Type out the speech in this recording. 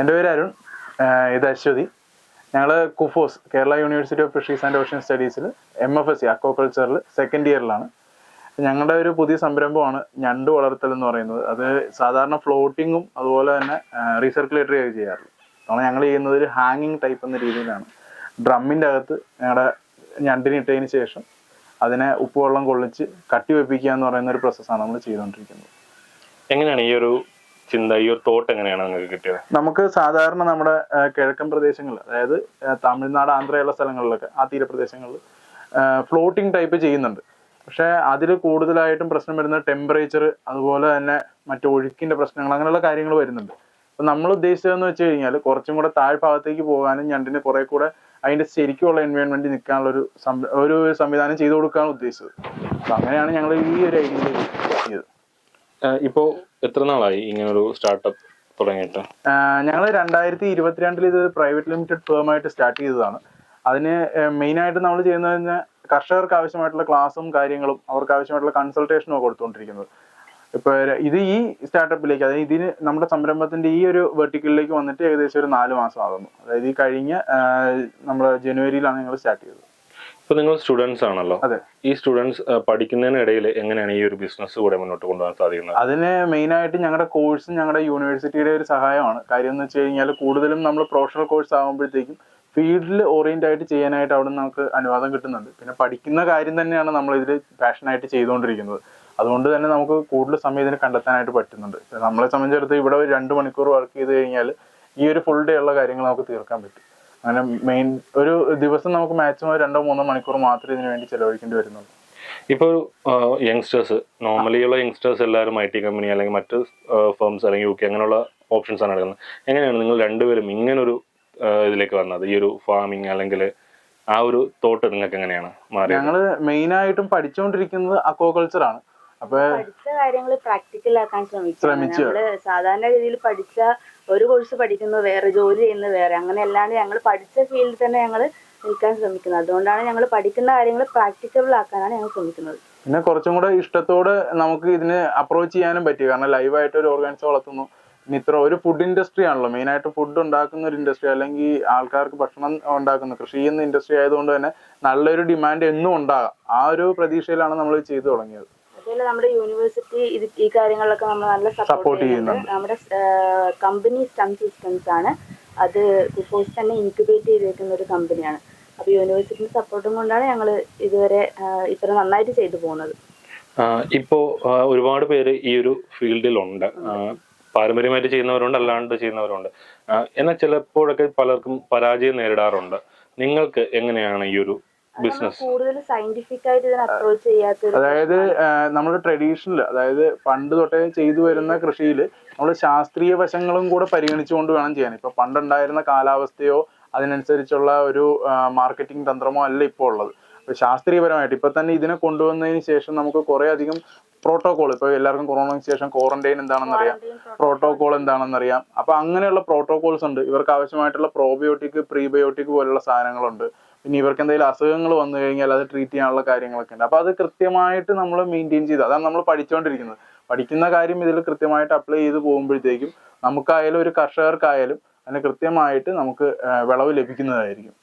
എൻ്റെ പേര് അരുൺ, ഇത് അശ്വതി. ഞങ്ങൾ KUFOS Kerala university of fisheries and ocean സ്റ്റഡീസിൽ MFSC അക്വാകൾച്ചറിൽ സെക്കൻഡ് ഇയറിലാണ്. ഞങ്ങളുടെ ഒരു പുതിയ സംരംഭമാണ് ഞണ്ട് വളർത്തൽ എന്ന് പറയുന്നത്. അത് സാധാരണ ഫ്ലോട്ടിങ്ങും അതുപോലെ തന്നെ റീസർക്കുലേറ്ററി ആയി ചെയ്യാറുള്ളത്. കാരണം ഞങ്ങൾ ചെയ്യുന്നത് ഒരു ഹാങ്ങിങ് ടൈപ്പ് എന്ന രീതിയിലാണ്. ഡ്രമ്മിൻ്റെ അകത്ത് ഞങ്ങളുടെ ഞണ്ടിന് ഇട്ടതിന് ശേഷം അതിനെ ഉപ്പുവെള്ളം കൊള്ളിച്ച് കട്ടി വെപ്പിക്കുക എന്ന് പറയുന്ന ഒരു പ്രോസസ്സാണ് നമ്മൾ ചെയ്തുകൊണ്ടിരിക്കുന്നത്. എങ്ങനെയാണ് ഈ ഒരു ചിന്ത, ഈ ഒരു തോട്ട് എങ്ങനെയാണ് നിങ്ങൾക്ക് കിട്ടിയത്? നമുക്ക് സാധാരണ നമ്മുടെ കിഴക്കൻ പ്രദേശങ്ങളിൽ, അതായത് തമിഴ്നാട്, ആന്ധ്രയുള്ള സ്ഥലങ്ങളിലൊക്കെ ആ തീരപ്രദേശങ്ങളിൽ ഫ്ലോട്ടിംഗ് ടൈപ്പ് ചെയ്യുന്നുണ്ട്. പക്ഷേ അതിൽ കൂടുതലായിട്ടും പ്രശ്നം വരുന്നത് ടെമ്പറേച്ചർ, അതുപോലെ തന്നെ മറ്റു ഒഴുക്കിൻ്റെ പ്രശ്നങ്ങൾ, അങ്ങനെയുള്ള കാര്യങ്ങൾ വരുന്നുണ്ട്. അപ്പം നമ്മൾ ഉദ്ദേശിച്ചതെന്ന് വെച്ച് കഴിഞ്ഞാൽ കുറച്ചും കൂടെ താഴ്ഭാഗത്തേക്ക് പോകാനും ഞണ്ടിന് കുറെ കൂടെ അതിൻ്റെ ശരിക്കുള്ള എൻവയോൺമെൻറ്റ് നിൽക്കാനുള്ള ഒരു സംവിധാനം ചെയ്തു കൊടുക്കാനാണ് ഉദ്ദേശിച്ചത്. അപ്പം അങ്ങനെയാണ് ഞങ്ങൾ ഈ ഒരു ഐഡിയ ചെയ്തത്. ഇപ്പോൾ എത്ര നാളായി ഇങ്ങനൊരു സ്റ്റാർട്ടപ്പ് തുടങ്ങിയിട്ട്? ഞങ്ങൾ 2022 ഇത് പ്രൈവറ്റ് ലിമിറ്റഡ് ഫേമായിട്ട് സ്റ്റാർട്ട് ചെയ്തതാണ്. അതിന് മെയിനായിട്ട് നമ്മൾ ചെയ്യുന്നത് തന്നെ കർഷകർക്ക് ആവശ്യമായിട്ടുള്ള ക്ലാസ്സും കാര്യങ്ങളും അവർക്ക് ആവശ്യമായിട്ടുള്ള കൺസൾട്ടേഷനും കൊടുത്തുകൊണ്ടിരിക്കുന്നത്. ഇപ്പോൾ ഇത് ഈ സ്റ്റാർട്ടപ്പിലേക്ക്, അതായത് ഇതിന് നമ്മുടെ സംരംഭത്തിന്റെ ഈ ഒരു വെർട്ടിക്കലിലേക്ക് വന്നിട്ട് ഏകദേശം ഒരു 4 മാസം ആകുന്നു. അതായത് ഈ കഴിഞ്ഞ നമ്മുടെ ജനുവരിയിലാണ് ഞങ്ങൾ സ്റ്റാർട്ട് ചെയ്തത്. ഇപ്പൊ നിങ്ങൾ സ്റ്റുഡൻസ് ആണല്ലോ. അതെ. ഈ സ്റ്റുഡൻസ് പഠിക്കുന്നതിനിടയിൽ എങ്ങനെയാണ് ഈ ഒരു ബിസിനസ് കൂടെ മുന്നോട്ട് കൊണ്ടുപോകാൻ സാധിക്കുന്നത്? അതിന് മെയിനായിട്ട് ഞങ്ങളുടെ കോഴ്സും ഞങ്ങളുടെ യൂണിവേഴ്സിറ്റിയുടെ ഒരു സഹായമാണ്. കാര്യം എന്ന് വെച്ച് കഴിഞ്ഞാൽ കൂടുതലും നമ്മൾ പ്രൊഫഷണൽ കോഴ്സ് ആകുമ്പോഴത്തേക്കും ഫീൽഡിൽ ഓറിയന്റ് ആയിട്ട് ചെയ്യാനായിട്ട് അവിടെ നിന്ന് നമുക്ക് അനുവാദം കിട്ടുന്നുണ്ട്. പിന്നെ പഠിക്കുന്ന കാര്യം തന്നെയാണ് നമ്മൾ ഇതിൽ പാഷനായിട്ട് ചെയ്തുകൊണ്ടിരിക്കുന്നത്. അതുകൊണ്ട് തന്നെ നമുക്ക് കൂടുതൽ സമയം ഇതിന് കണ്ടെത്താനായിട്ട് പറ്റുന്നുണ്ട്. നമ്മളെ സംബന്ധിച്ചിടത്ത് ഇവിടെ ഒരു 2 മണിക്കൂർ വർക്ക് ചെയ്ത് കഴിഞ്ഞാൽ ഈ ഒരു ഫുൾ ഡേ ഉള്ള കാര്യങ്ങൾ നമുക്ക് തീർക്കാൻ പറ്റും. അങ്ങനെ മെയിൻ ഒരു ദിവസം നമുക്ക് മാക്സിമം 2-3 മണിക്കൂർ മാത്രമേ ഇതിനു വേണ്ടി ചെലവഴിക്കേണ്ടി വരുന്നുള്ളൂ. ഇപ്പോൾ യങ്സ്റ്റേഴ്സ്, നോർമലി ഉള്ള യങ്സ്റ്റേഴ്സ് എല്ലാവരും IT കമ്പനി അല്ലെങ്കിൽ മറ്റ് ഫേംസ് അല്ലെങ്കിൽ UK അങ്ങനെയുള്ള ഓപ്ഷൻസ് ആണ് എടുക്കുന്നത്. എങ്ങനെയാണ് നിങ്ങൾ രണ്ടുപേരും ഇങ്ങനൊരു ഇതിലേക്ക് വന്നത്? ഈ ഒരു ഫാമിങ് അല്ലെങ്കിൽ ആ ഒരു തോട്ട് നിങ്ങൾക്ക് എങ്ങനെയാണ് മാറിയത്? ഞങ്ങൾ മെയിനായിട്ടും പഠിച്ചുകൊണ്ടിരിക്കുന്നത് അക്വാകൾച്ചർ ആണ്. അപ്പൊ പഠിച്ച കാര്യങ്ങൾ പ്രാക്ടിക്കൽ ആക്കാൻ ശ്രമിച്ചു. നമ്മള് സാധാരണ രീതിയിൽ പഠിച്ച ഒരു കോഴ്സ് പഠിക്കുന്നത് വേറെ, ജോലി ചെയ്യുന്നത് വേറെ, അങ്ങനെ അല്ലാണ്ട് ഞങ്ങൾ പഠിച്ച ഫീൽഡിൽ തന്നെ ഞങ്ങൾ നിൽക്കാൻ ശ്രമിക്കുന്നത്. അതുകൊണ്ടാണ് ഞങ്ങൾ പഠിക്കുന്ന കാര്യങ്ങൾ പ്രാക്ടിക്കബിൾ ആക്കാനാണ് ഞങ്ങൾ ശ്രമിക്കുന്നത്. പിന്നെ കുറച്ചും കൂടെ ഇഷ്ടത്തോടെ നമുക്ക് ഇതിന് അപ്രോച്ച് ചെയ്യാനും പറ്റി. കാരണം ലൈവായിട്ട് ഒരു ഓർഗാനിസം വളർത്തുന്നു. ഇനി ഇത്ര ഒരു ഫുഡ് ഇൻഡസ്ട്രി ആണല്ലോ, മെയിനായിട്ട് ഫുഡ് ഉണ്ടാക്കുന്ന ഒരു ഇൻഡസ്ട്രി, അല്ലെങ്കിൽ ആൾക്കാർക്ക് ഭക്ഷണം ഉണ്ടാക്കുന്ന കൃഷി ചെയ്യുന്ന ഇൻഡസ്ട്രി ആയതുകൊണ്ട് തന്നെ നല്ലൊരു ഡിമാൻഡ് എന്നും ഉണ്ടാകാം. ആ ഒരു പ്രതീക്ഷയിലാണ് നമ്മൾ ചെയ്തു തുടങ്ങിയത്. അതുപോലെ നമ്മുടെ യൂണിവേഴ്സിറ്റി ഈ കാര്യങ്ങളിലൊക്കെ നമ്മൾ നല്ല സപ്പോർട്ട് ചെയ്യുന്നുണ്ട്. നമ്മുടെ കമ്പനി സ്റ്റം സിസ്റ്റംസ് ആണ്, അത് കുഫോസ് തന്നെ ഇൻക്യുബേറ്റ് ചെയ്തേക്കുന്ന ഒരു കമ്പനിയാണ്. അപ്പോൾ യൂണിവേഴ്സിറ്റി സപ്പോർട്ടും കൊണ്ടാണ് ഞങ്ങൾ ഇതുവരെ ഇത്ര നന്നായിട്ട് ചെയ്തു പോകുന്നത്. ഇപ്പോൾ ഒരുപാട് പേര് ഈ ഒരു ഫീൽഡിലുണ്ട്. പാരമ്പര്യമായിട്ട് ചെയ്യുന്നവരുണ്ട്, അല്ലാണ്ട് ചെയ്യുന്നവരുണ്ട്. എന്നാൽ ചിലപ്പോഴൊക്കെ പലർക്കും പരാജയം നേരിടാറുണ്ട്. നിങ്ങൾക്ക് എങ്ങനെയാണ് ഈ ഒരു ബിസിനസ് കൂടുതൽ സയന്റിഫിക് ആയിട്ട് ഇതിനെ അപ്രോച്ച് ചെയ്യാത്ത? അതായത് നമ്മൾ ട്രഡീഷണൽ, അതായത് പണ്ട് തൊട്ടേ ചെയ്തു വരുന്ന കൃഷിയിൽ നമ്മൾ ശാസ്ത്രീയ വശങ്ങളും കൂടെ പരിഗണിച്ചുകൊണ്ട് വേണം ചെയ്യാൻ. ഇപ്പൊ പണ്ടുണ്ടായിരുന്ന കാലാവസ്ഥയോ അതിനനുസരിച്ചുള്ള ഒരു മാർക്കറ്റിംഗ് തന്ത്രമോ അല്ല ഇപ്പോൾ ഉള്ളത്. ശാസ്ത്രീയപരമായിട്ട് ഇപ്പൊ തന്നെ ഇതിനെ കൊണ്ടുവന്നതിന് ശേഷം നമുക്ക് കുറെ അധികം പ്രോട്ടോകോൾ, ഇപ്പൊ എല്ലാവർക്കും കൊറോണയ്ക്ക് ശേഷം ക്വാറന്റൈൻ എന്താണെന്നറിയാം, പ്രോട്ടോകോൾ എന്താണെന്നറിയാം. അപ്പൊ അങ്ങനെയുള്ള പ്രോട്ടോകോൾസ് ഉണ്ട്. ഇവർക്ക് ആവശ്യമായിട്ടുള്ള പ്രോബയോട്ടിക്, പ്രീബയോട്ടിക് പോലുള്ള സാധനങ്ങളുണ്ട്. പിന്നെ ഇവർക്ക് എന്തെങ്കിലും അസുഖങ്ങൾ വന്നു കഴിഞ്ഞാൽ അത് ട്രീറ്റ് ചെയ്യാനുള്ള കാര്യങ്ങളൊക്കെ ഉണ്ട്. അപ്പൊ അത് കൃത്യമായിട്ട് നമ്മൾ മെയിൻറ്റെയിൻ ചെയ്ത്, അതാണ് നമ്മൾ പഠിച്ചുകൊണ്ടിരിക്കുന്നത്. പഠിക്കുന്ന കാര്യം ഇതിൽ കൃത്യമായിട്ട് അപ്ലൈ ചെയ്ത് പോകുമ്പോഴത്തേക്കും നമുക്കായാലും ഒരു കർഷകർക്കായാലും അതിന് കൃത്യമായിട്ട് നമുക്ക് വിളവ് ലഭിക്കുന്നതായിരിക്കും.